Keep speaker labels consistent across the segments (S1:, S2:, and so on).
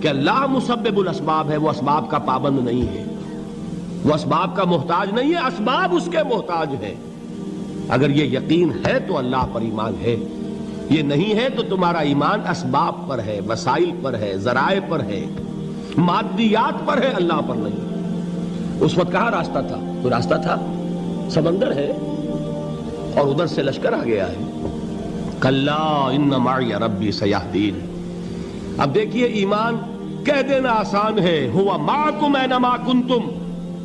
S1: کہ اللہ مسبب الاسباب ہے، وہ اسباب کا پابند نہیں ہے، وہ اسباب کا محتاج نہیں ہے، اسباب اس کے محتاج ہیں۔ اگر یہ یقین ہے تو اللہ پر ایمان ہے، یہ نہیں ہے تو تمہارا ایمان اسباب پر ہے، وسائل پر ہے، ذرائع پر ہے، مادیات پر ہے، اللہ پر نہیں۔ اس وقت کہاں راستہ تھا؟ کوئی راستہ تھا؟ سمندر ہے اور ادھر سے لشکر آ گیا ہے۔ کلا ان معی ربی سیہدین۔ اب دیکھیے ایمان کہہ دینا آسان ہے، ہوا معکم اینما کنتم،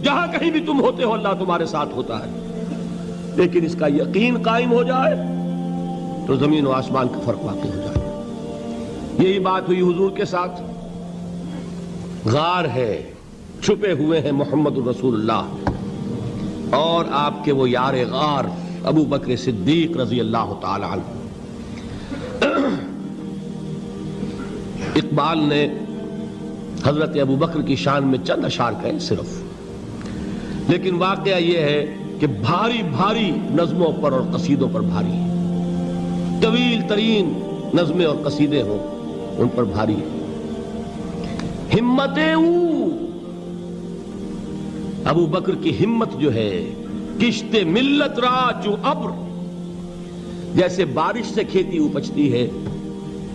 S1: جہاں کہیں بھی تم ہوتے ہو اللہ تمہارے ساتھ ہوتا ہے، لیکن اس کا یقین قائم ہو جائے تو زمین و آسمان کا فرق واقع ہو جائے۔ یہی بات ہوئی حضور کے ساتھ۔ غار ہے، چھپے ہوئے ہیں محمد الرسول اللہ اور آپ کے وہ یار غار ابو بکر صدیق رضی اللہ تعالی عنہ۔ اقبال نے حضرت ابو بکر کی شان میں چند اشعار کہے صرف، لیکن واقعہ یہ ہے کہ بھاری بھاری نظموں پر اور قصیدوں پر بھاری ہے، طویل ترین نظمیں اور قصیدے ہوں ان پر بھاری ہے۔ ہمت ابو بکر کی ہمت جو ہے، کشت ملت را چو ابر، جیسے بارش سے کھیتی اپجتی ہے،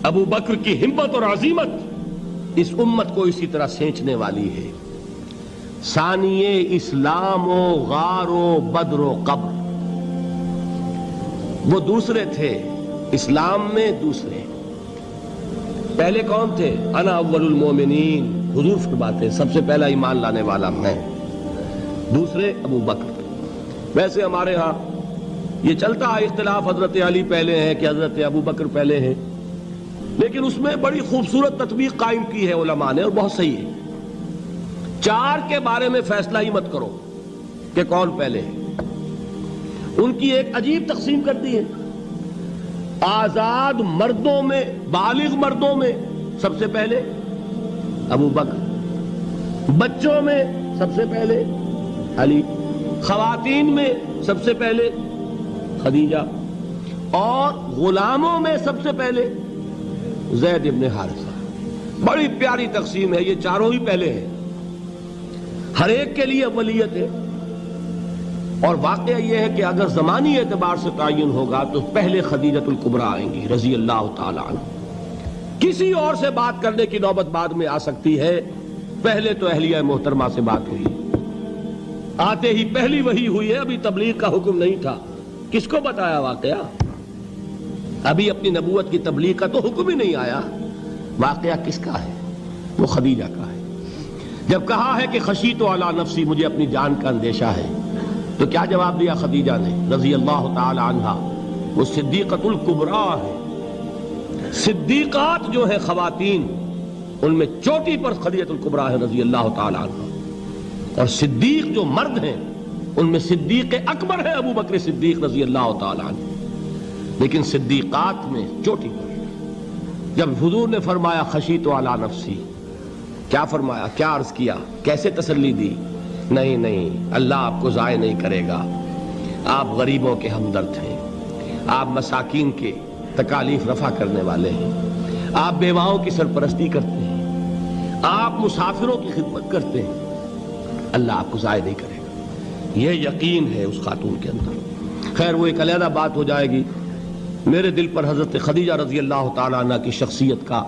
S1: ابو بکر کی ہمت اور عزیمت اس امت کو اسی طرح سینچنے والی ہے۔ ثانیے اسلام و غار و بدر و قبر، وہ دوسرے تھے اسلام میں، دوسرے پہلے کون تھے؟ انا اول المومنین، حضور فرماتے ہیں سب سے پہلا ایمان لانے والا میں، دوسرے ابو بکر۔ ویسے ہمارے ہاں یہ چلتا ہے اختلاف، حضرت علی پہلے ہیں کہ حضرت ابو بکر پہلے ہیں، لیکن اس میں بڑی خوبصورت تطبیق قائم کی ہے علماء نے اور بہت صحیح ہے۔ چار کے بارے میں فیصلہ ہی مت کرو کہ کون پہلے ہے، ان کی ایک عجیب تقسیم کر دی ہے۔ آزاد مردوں میں، بالغ مردوں میں سب سے پہلے ابو بکر، بچوں میں سب سے پہلے علی، خواتین میں سب سے پہلے خدیجہ، اور غلاموں میں سب سے پہلے زید ابن حارثہ۔ بڑی پیاری تقسیم ہے، یہ چاروں ہی پہلے ہیں، ہر ایک کے لیے اولیت ہے۔ اور واقعہ یہ ہے کہ اگر زمانی اعتبار سے تعین ہوگا تو پہلے خدیجۃ الکبریٰ آئیں گی رضی اللہ تعالی عنہ۔ کسی اور سے بات کرنے کی نوبت بعد میں آ سکتی ہے، پہلے تو اہلیہ محترمہ سے بات ہوئی، آتے ہی پہلی وحی ہوئی ہے، ابھی تبلیغ کا حکم نہیں تھا۔ کس کو بتایا واقعہ؟ ابھی اپنی نبوت کی تبلیغ کا تو حکم ہی نہیں آیا۔ واقعہ کس کا ہے؟ وہ خدیجہ کا ہے۔ جب کہا ہے کہ خشیت علی نفسی، مجھے اپنی جان کا اندیشہ ہے، تو کیا جواب دیا خدیجہ نے رضی اللہ تعالی عنہا؟ وہ صدیقۃ الکبریٰ ہے۔ صدیقات جو ہے خواتین، ان میں چوٹی پر خدیجۃ الکبریٰ ہے رضی اللہ تعالی عنہا، اور صدیق جو مرد ہیں ان میں صدیق اکبر ہے ابو بکر صدیق رضی اللہ تعالی عنہ، لیکن صدیقات میں چوٹی پر۔ جب حضور نے فرمایا خشیت علی نفسی، کیا فرمایا؟ کیا عرض کیا؟ کیسے تسلی دی؟ نہیں نہیں، اللہ آپ کو ضائع نہیں کرے گا، آپ غریبوں کے ہمدرد ہیں، آپ مساکین کے تکالیف رفع کرنے والے ہیں، آپ بیواؤں کی سرپرستی کرتے ہیں، آپ مسافروں کی خدمت کرتے ہیں، اللہ آپ کو ضائع نہیں کرے گا۔ یہ یقین ہے اس خاتون کے اندر۔ خیر وہ ایک علیحدہ بات ہو جائے گی۔ میرے دل پر حضرت خدیجہ رضی اللہ تعالیٰ عنہ کی شخصیت کا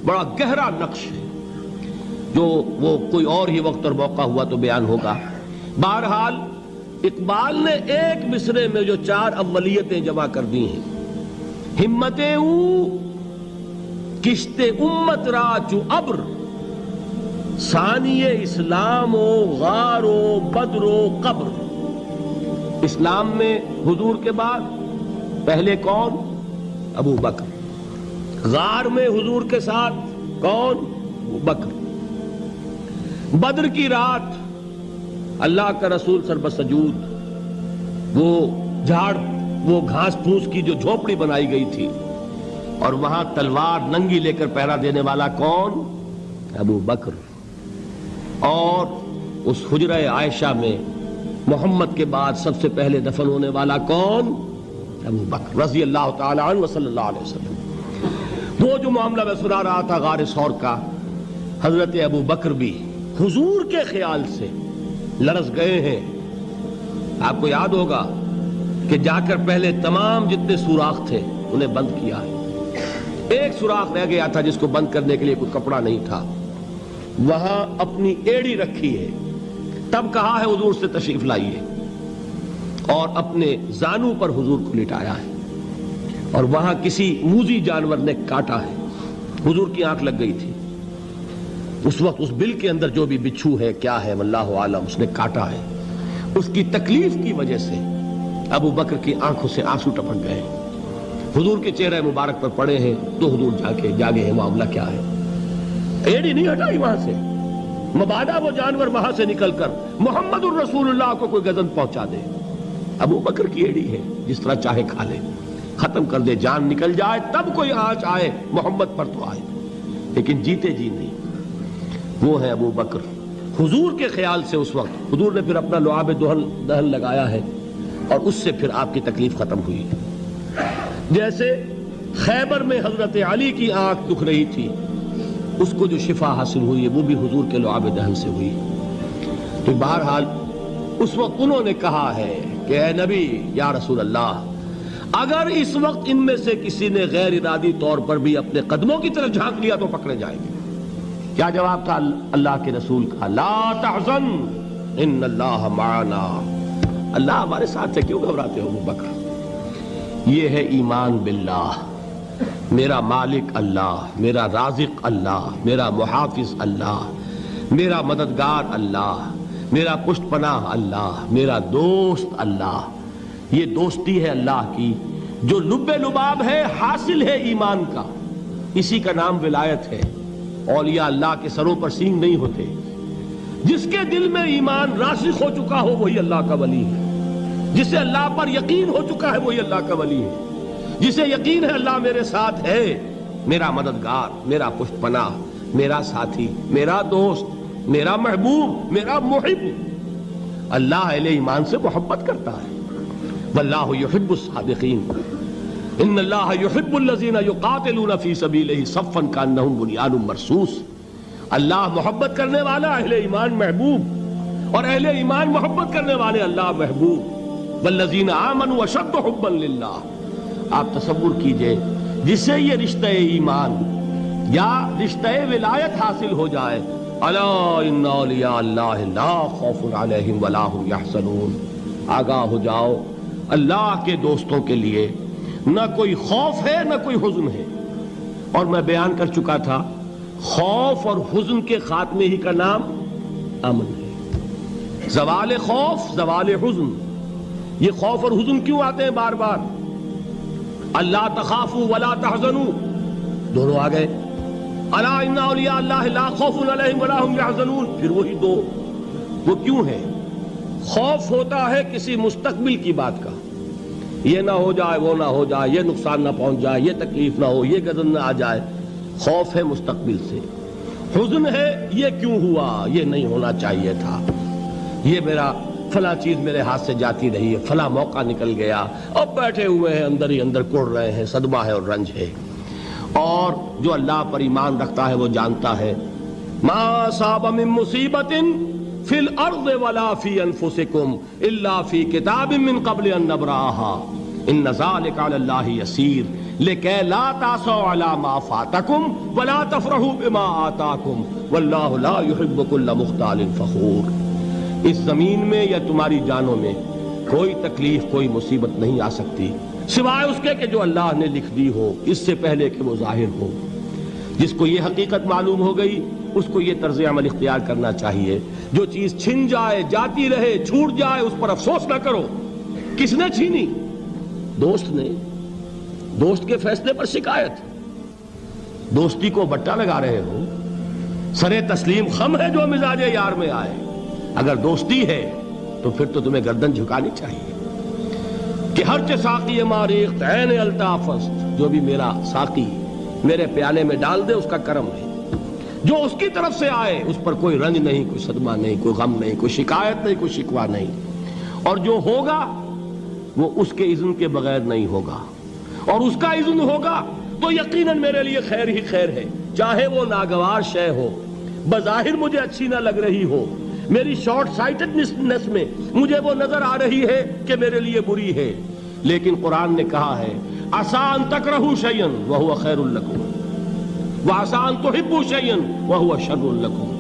S1: بڑا گہرا نقش ہے، جو وہ کوئی اور ہی وقت اور موقع ہوا تو بیان ہوگا۔ بہرحال اقبال نے ایک مصرے میں جو چار اولیتیں جمع کر دی ہیں، ہمتیں کشت امت را چو ابر، ثانی اسلام و غار و بدر و قبر۔ اسلام میں حضور کے بعد پہلے کون؟ ابو بکر۔ غار میں حضور کے ساتھ کون؟ ابو بکر۔ بدر کی رات اللہ کا رسول سر بسجود، وہ جھاڑ، وہ گھاس پھوس کی جو جھوپڑی بنائی گئی تھی، اور وہاں تلوار ننگی لے کر پہرا دینے والا کون؟ ابو بکر۔ اور اس حجرہ عائشہ میں محمد کے بعد سب سے پہلے دفن ہونے والا کون؟ ابو بکر رضی اللہ تعالی عنہ وصلی اللہ علیہ وسلم۔ وہ جو معاملہ میں سنا رہا تھا غار ثور کا، حضرت ابو بکر بھی حضور کے خیال سے لرز گئے ہیں. آپ کو یاد ہوگا کہ جا کر پہلے تمام جتنے سوراخ تھے انہیں بند کیا ہے. ایک سوراخ رہ گیا تھا جس کو بند کرنے کے لیے کوئی کپڑا نہیں تھا. وہاں اپنی ایڑی رکھی ہے. تب کہا ہے حضور سے تشریف لائیے, اور اپنے زانو پر حضور کو لٹایا ہے. اور وہاں کسی موذی جانور نے کاٹا ہے. حضور کی آنکھ لگ گئی تھی. اس وقت اس بل کے اندر جو بھی بچھو ہے کیا ہے واللہ عالم, اس نے کاٹا ہے. اس کی تکلیف کی وجہ سے ابو بکر کی آنکھوں سے آنسو ٹپک گئے. حضور کے چہرے مبارک پر پڑے ہیں تو حضور جاگے ہیں, معاملہ کیا ہے. ایڑی نہیں ہٹائی وہاں سے, مبادا وہ جانور وہاں سے نکل کر محمد الرسول اللہ کو کوئی گزن پہنچا دے. ابو بکر کی ایڑی ہے, جس طرح چاہے کھا لے, ختم کر دے, جان نکل جائے تب کوئی آنچ آئے محمد پر تو آئے, لیکن جیتے جی نہیں. وہ ہے ابو بکر. حضور کے خیال سے اس وقت حضور نے پھر اپنا لعاب دہن لگایا ہے, اور اس سے پھر آپ کی تکلیف ختم ہوئی. جیسے خیبر میں حضرت علی کی آنکھ دکھ رہی تھی, اس کو جو شفا حاصل ہوئی ہے وہ بھی حضور کے لعاب دہن سے ہوئی. تو بہرحال اس وقت انہوں نے کہا ہے کہ اے نبی یا رسول اللہ, اگر اس وقت ان میں سے کسی نے غیر ارادی طور پر بھی اپنے قدموں کی طرف جھانک لیا تو پکڑے جائیں گے. کیا جواب تھا اللہ کے رسول کا؟ لا تحزن ان اللہ معنا. اللہ ہمارے ساتھ ہے, کیوں گھبراتے ہو ابو بکر. یہ ہے ایمان باللہ, میرا مالک اللہ, میرا رازق اللہ, میرا محافظ اللہ, میرا مددگار اللہ, میرا پشت پناہ اللہ, میرا دوست اللہ. یہ دوستی ہے اللہ کی جو لب لباب ہے, حاصل ہے ایمان کا. اسی کا نام ولایت ہے. اولیاء اللہ کے سروں پر سینگ نہیں ہوتے. جس کے دل میں ایمان راسخ ہو چکا ہو وہی اللہ کا ولی ہے. جسے اللہ پر یقین ہو چکا ہے وہی اللہ کا ولی ہے. جسے یقین ہے اللہ میرے ساتھ ہے, میرا مددگار, میرا پشت پناہ, میرا ساتھی, میرا دوست, میرا محبوب, میرا محب. اللہ اہل ایمان سے محبت کرتا ہے. واللہ یحب الصادقین. ان اللہ یحب الذین یقاتلون فی سبیلہ صفا کانہم بنیان مرصوص. اللہ محبت کرنے والا, اہل ایمان محبوب, اور اہل ایمان محبت کرنے والے اللہ محبوب. والذین آمنوا اشد حبا للہ. آپ تصور کیجئے جسے یہ رشتہ ایمان یا رشتہ ولایت حاصل ہو جائے, الا ان اولیاء اللہ لا خوف علیہم ولا هم یحزنون. آگاہ ہو جاؤ, اللہ کے دوستوں کے لیے نہ کوئی خوف ہے نہ کوئی حزن ہے. اور میں بیان کر چکا تھا, خوف اور حزن کے خاتمے ہی کا نام امن ہے. زوال خوف, زوال حزن. یہ خوف اور حزن کیوں آتے ہیں بار بار؟ اللہ تخافوا ولا تحزنوا, دونوں آ گئے. الا ان اولیاء اللہ لا خوف علیہم ولا هم یحزنون, پھر وہی دو. وہ کیوں ہے؟ خوف ہوتا ہے کسی مستقبل کی بات کا, یہ نہ ہو جائے, وہ نہ ہو جائے, یہ نقصان نہ پہنچ جائے, یہ تکلیف نہ ہو, یہ غضب نہ آ جائے. خوف ہے مستقبل سے. حزن ہے یہ کیوں ہوا, یہ نہیں ہونا چاہیے تھا, یہ میرا فلاں چیز میرے ہاتھ سے جاتی رہی ہے, فلاں موقع نکل گیا, اب بیٹھے ہوئے ہیں اندر ہی اندر کڑ رہے ہیں, صدمہ ہے اور رنج ہے. اور جو اللہ پر ایمان رکھتا ہے وہ جانتا ہے ما اصاب من مصیبت فی الارض ولا فی انفسکم الا فی کتاب من قبل ان نبرأها ان ذلک علی اللہ یسیر لکی لا تعصوا علی ما فاتکم ولا تفرحوا بما آتاکم واللہ لا يحب کل مختال فخور. اس زمین میں یا تمہاری جانوں میں کوئی تکلیف, کوئی مصیبت نہیں آ سکتی سوائے اس کے کہ جو اللہ نے لکھ دی ہو, اس سے پہلے کہ وہ ظاہر ہو. جس کو یہ حقیقت معلوم ہو گئی اس کو یہ طرز عمل اختیار کرنا چاہیے. جو چیز چھن جائے, جاتی رہے, چھوٹ جائے, اس پر افسوس نہ کرو. کس نے چھینی؟ دوست نے. دوست کے فیصلے پر شکایت. دوستی کو بٹا لگا رہے ہو, سرے تسلیم خم ہے جو مزاج یار میں آئے. اگر دوستی ہے تو پھر تو تمہیں گردن جھکانی چاہیے کہ ہر چہ ساقی ماریخت عین الطافست, جو بھی میرا ساقی میرے پیالے میں ڈال دے اس کا کرم ہے. جو اس کی طرف سے آئے اس پر کوئی رنج نہیں, کوئی صدمہ نہیں, کوئی غم نہیں, کوئی شکایت نہیں, کوئی شکوہ نہیں. اور جو ہوگا وہ اس کے اذن کے بغیر نہیں ہوگا, اور اس کا اذن ہوگا تو یقیناً میرے لیے خیر ہی خیر ہے, چاہے وہ ناگوار شے ہو, بظاہر مجھے اچھی نہ لگ رہی ہو، میری شارٹ سائٹڈنس میں مجھے وہ نظر آ رہی ہے کہ میرے لیے بری ہے، لیکن قرآن نے کہا ہے عسیٰ ان تکرہوا شیئا وہو خیر لکم وعسیٰ ان تحبوا شیئا وہو شر لکم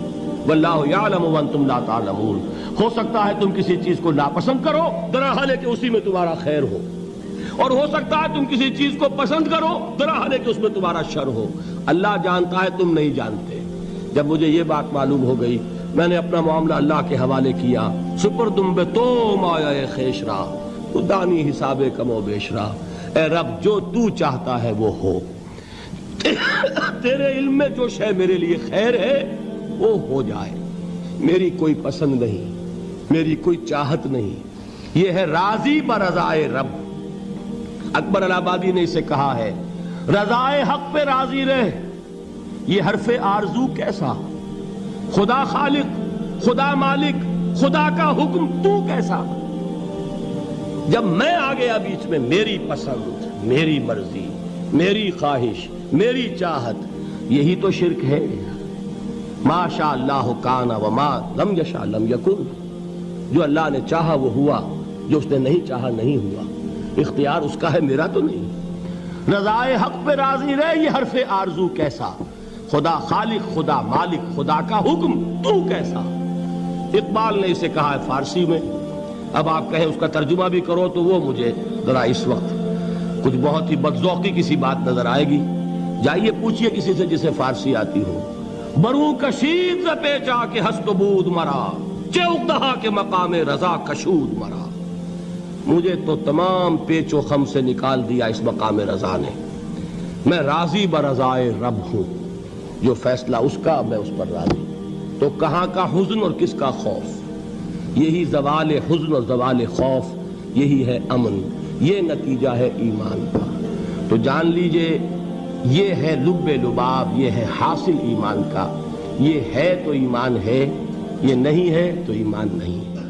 S1: واللہ یعلم وانتم لا تعلمون۔ ہو سکتا ہے تم کسی چیز کو ناپسند کرو درحال ہے کہ اسی میں تمہارا خیر ہو، اور ہو سکتا ہے تم کسی چیز کو پسند کرو درحال ہے کہ اس میں تمہارا شر ہو۔ اللہ جانتا ہے، تم نہیں جانتے۔ جب مجھے یہ بات معلوم ہو گئی، میں نے اپنا معاملہ اللہ کے حوالے کیا۔ سپردم بے تو مایا خیش را تو دانی حساب کم و بیش را، اے رب جو تو چاہتا ہے وہ ہو، تیرے علم میں جو شے میرے لیے خیر ہے وہ ہو جائے، میری کوئی پسند نہیں، میری کوئی چاہت نہیں۔ یہ ہے راضی برضائے رب۔ اکبر الہ آبادی نے اسے کہا ہے رضائے حق پہ راضی رہ، یہ حرف آرزو کیسا، خدا خالق، خدا مالک، خدا کا حکم تو کیسا۔ جب میں آ گیا بیچ میں، میری پسند، میری مرضی، میری خواہش، میری چاہت، یہی تو شرک ہے۔ ما شاء اللہ کان وما لم یشاء لم یکن، جو اللہ نے چاہا وہ ہوا، جو اس نے نہیں چاہا نہیں ہوا، اختیار اس کا ہے، میرا تو نہیں۔ رضائے حق پہ راضی رہے، یہ حرف آرزو کیسا، خدا خالق، خدا مالک، خدا کا حکم تو کیسا۔ اقبال نے اسے کہا ہے فارسی میں، اب آپ کہیں اس کا ترجمہ بھی کرو تو وہ مجھے ذرا اس وقت کچھ بہت ہی بدذوقی کسی بات نظر آئے گی۔ جائیے پوچھئے کسی سے جسے فارسی آتی ہو، بروں کشید ز پیچا کے ہست و بود مرا، چے اقدہا کے مقام رضا کشود مرا۔ مجھے تو تمام پیچ و خم سے نکال دیا اس مقام رضا نے، میں راضی برضائے رب ہوں، جو فیصلہ اس کا میں اس پر راضی۔ تو کہاں کا حزن اور کس کا خوف، یہی زوال حزن اور زوال خوف، یہی ہے امن، یہ نتیجہ ہے ایمان کا۔ تو جان لیجئے یہ ہے لب لباب، یہ ہے حاصل ایمان کا، یہ ہے تو ایمان ہے، یہ نہیں ہے تو ایمان نہیں ہے۔